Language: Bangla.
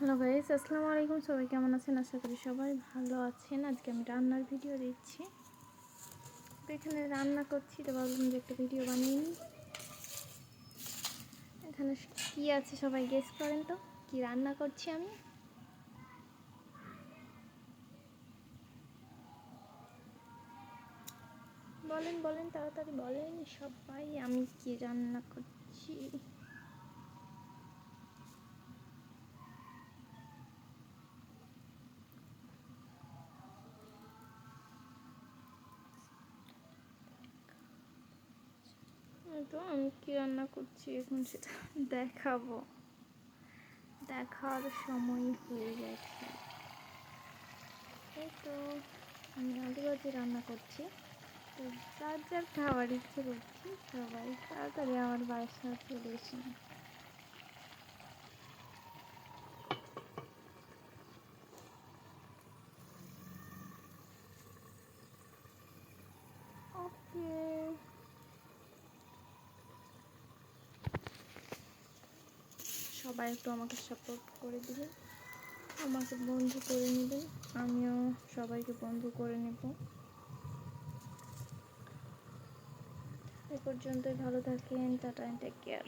হ্যালো গাইস, আসসালামু আলাইকুম। সবাই কেমন আছেন? আশা করি সবাই ভালো আছেন। আজকে আমি রান্নার ভিডিও দিচ্ছি। তো এখানে রান্না করছি, তো ভাবলাম যে একটা ভিডিও বানিয়ে নিই। এখানে কি আছে সবাই গেস করেন তো, কি রান্না করছি আমি? বলেন বলেন, তাড়াতাড়ি বলেন সবাই, আমি কি রান্না করছি। তো আমি কি রান্না করছি এখন সেটা দেখাবো। দেখার সময় হয়ে গেছে। এই তো আমি আলু ভাজি রান্না করছি। তো যার যার খাবার ইচ্ছে করছি সবাই তাড়াতাড়ি আমার বাসায় চলে এসেন। ওকে, সবাই একটু আমাকে সাপোর্ট করে দিবেন, আমাকে বন্ধু করে নেবেন, আমিও সবাইকে বন্ধু করে নেব। এ পর্যন্তই, ভালো থাকেন, টাটা, টেক কেয়ার।